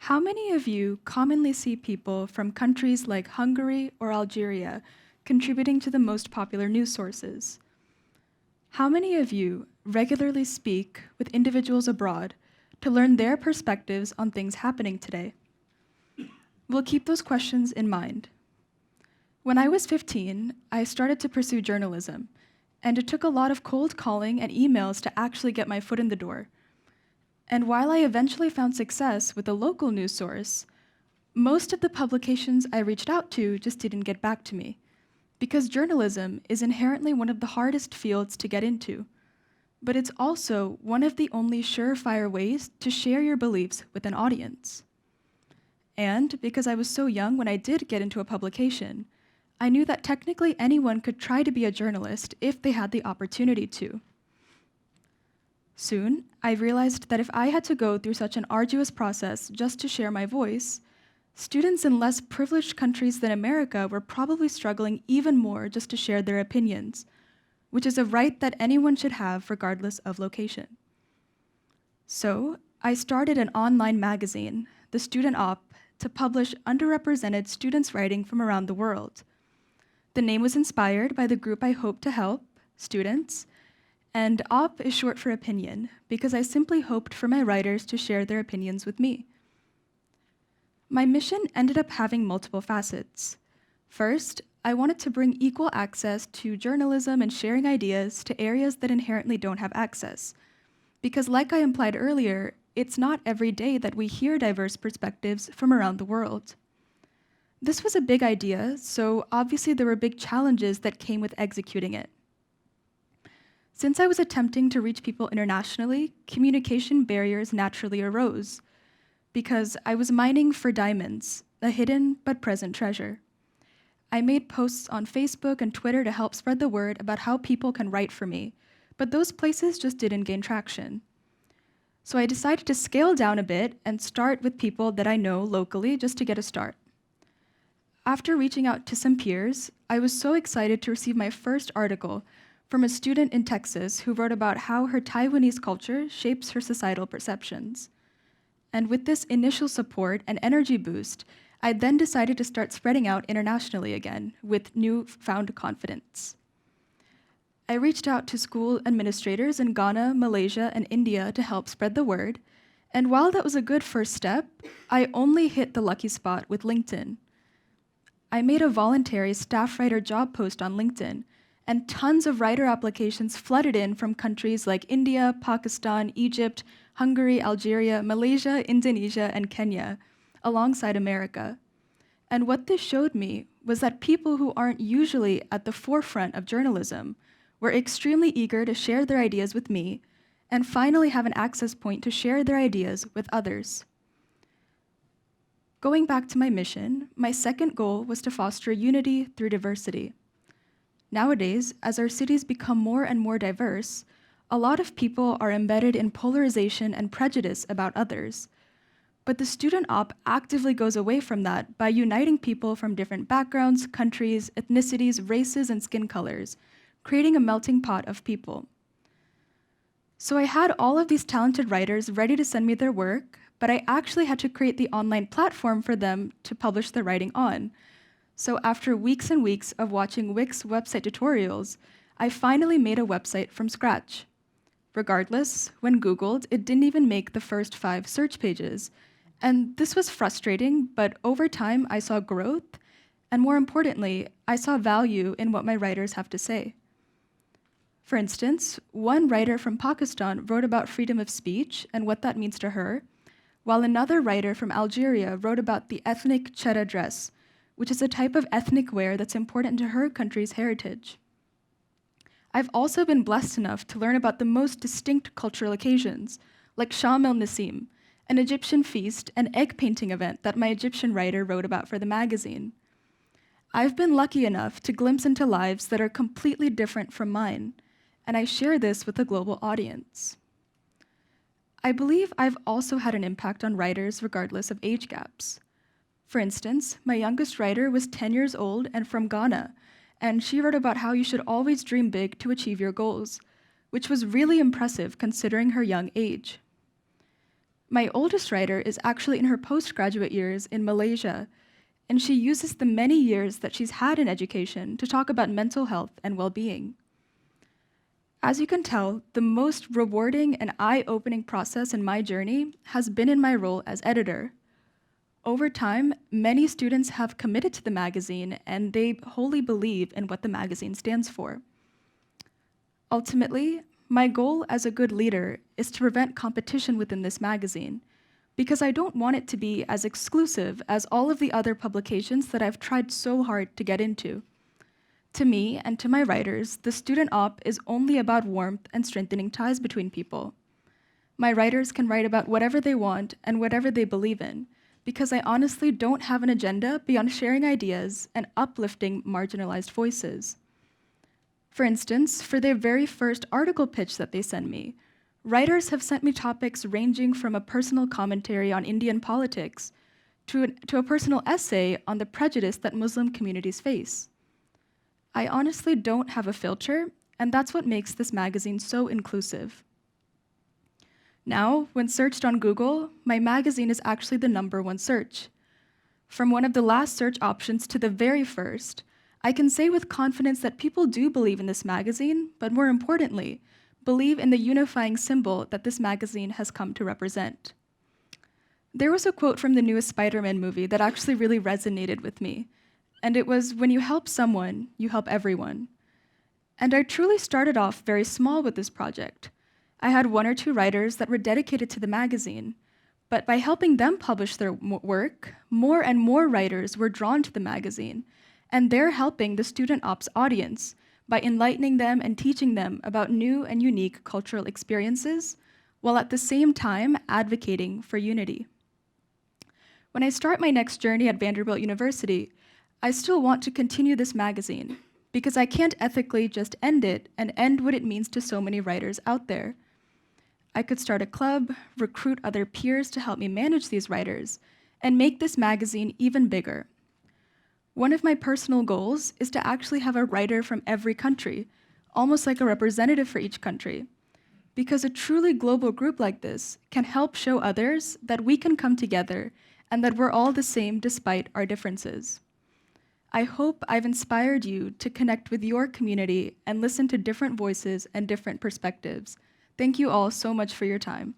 How many of you commonly see people from countries like Hungary or Algeria contributing to the most popular news sources? How many of you regularly speak with individuals abroad to learn their perspectives on things happening today? We'll keep those questions in mind. When I was 15, I started to pursue journalism, and it took a lot of cold calling and emails to actually get my foot in the door. And while I eventually found success with a local news source, most of the publications I reached out to just didn't get back to me, because journalism is inherently one of the hardest fields to get into, but it's also one of the only surefire ways to share your beliefs with an audience. And because I was so young when I did get into a publication, I knew that technically anyone could try to be a journalist if they had the opportunity to. Soon, I realized that if I had to go through such an arduous process just to share my voice, students in less privileged countries than America were probably struggling even more just to share their opinions, which is a right that anyone should have regardless of location. So, I started an online magazine, the Student Op, to publish underrepresented students' writing from around the world. The name was inspired by the group I hope to help, students, and OP is short for opinion, because I simply hoped for my writers to share their opinions with me. My mission ended up having multiple facets. First, I wanted to bring equal access to journalism and sharing ideas to areas that inherently don't have access. Because like I implied earlier, it's not every day that we hear diverse perspectives from around the world. This was a big idea, so obviously there were big challenges that came with executing it. Since I was attempting to reach people internationally, communication barriers naturally arose, because I was mining for diamonds, a hidden but present treasure. I made posts on Facebook and Twitter to help spread the word about how people can write for me, but those places just didn't gain traction. So I decided to scale down a bit and start with people that I know locally just to get a start. After reaching out to some peers, I was so excited to receive my first article from a student in Texas who wrote about how her Taiwanese culture shapes her societal perceptions. And with this initial support and energy boost, I then decided to start spreading out internationally again with newfound confidence. I reached out to school administrators in Ghana, Malaysia, and India to help spread the word, and while that was a good first step, I only hit the lucky spot with LinkedIn. I made a voluntary staff writer job post on LinkedIn, and tons of writer applications flooded in from countries like India, Pakistan, Egypt, Hungary, Algeria, Malaysia, Indonesia, and Kenya, alongside America. And what this showed me was that people who aren't usually at the forefront of journalism were extremely eager to share their ideas with me and finally have an access point to share their ideas with others. Going back to my mission, my second goal was to foster unity through diversity. Nowadays, as our cities become more and more diverse, a lot of people are embedded in polarization and prejudice about others. But the Student Op actively goes away from that by uniting people from different backgrounds, countries, ethnicities, races, and skin colors, creating a melting pot of people. So I had all of these talented writers ready to send me their work, but I actually had to create the online platform for them to publish their writing on. So after weeks and weeks of watching Wix website tutorials, I finally made a website from scratch. Regardless, when Googled, it didn't even make the first 5 search pages. And this was frustrating, but over time I saw growth, and more importantly, I saw value in what my writers have to say. For instance, one writer from Pakistan wrote about freedom of speech and what that means to her, while another writer from Algeria wrote about the ethnic chera dress, which is a type of ethnic wear that's important to her country's heritage. I've also been blessed enough to learn about the most distinct cultural occasions, like Sham el-Nassim, an Egyptian feast and egg painting event that my Egyptian writer wrote about for the magazine. I've been lucky enough to glimpse into lives that are completely different from mine, and I share this with a global audience. I believe I've also had an impact on writers regardless of age gaps. For instance, my youngest writer was 10 years old and from Ghana, and she wrote about how you should always dream big to achieve your goals, which was really impressive considering her young age. My oldest writer is actually in her postgraduate years in Malaysia, and she uses the many years that she's had in education to talk about mental health and well-being. As you can tell, the most rewarding and eye-opening process in my journey has been in my role as editor. Over time, many students have committed to the magazine, and they wholly believe in what the magazine stands for. Ultimately, my goal as a good leader is to prevent competition within this magazine, because I don't want it to be as exclusive as all of the other publications that I've tried so hard to get into. To me and to my writers, the student op is only about warmth and strengthening ties between people. My writers can write about whatever they want and whatever they believe in, because I honestly don't have an agenda beyond sharing ideas and uplifting marginalized voices. For instance, for their very first article pitch that they send me, writers have sent me topics ranging from a personal commentary on Indian politics to a personal essay on the prejudice that Muslim communities face. I honestly don't have a filter, and that's what makes this magazine so inclusive. Now, when searched on Google, my magazine is actually the #1 search. From one of the last search options to the very first, I can say with confidence that people do believe in this magazine, but more importantly, believe in the unifying symbol that this magazine has come to represent. There was a quote from the newest Spider-Man movie that actually really resonated with me, and it was, "When you help someone, you help everyone." And I truly started off very small with this project. I had 1 or 2 writers that were dedicated to the magazine, but by helping them publish their work, more and more writers were drawn to the magazine, and they're helping the student ops audience by enlightening them and teaching them about new and unique cultural experiences, while at the same time advocating for unity. When I start my next journey at Vanderbilt University, I still want to continue this magazine, because I can't ethically just end it and end what it means to so many writers out there. I could start a club, recruit other peers to help me manage these writers, and make this magazine even bigger. One of my personal goals is to actually have a writer from every country, almost like a representative for each country, because a truly global group like this can help show others that we can come together and that we're all the same despite our differences. I hope I've inspired you to connect with your community and listen to different voices and different perspectives. Thank you all so much for your time.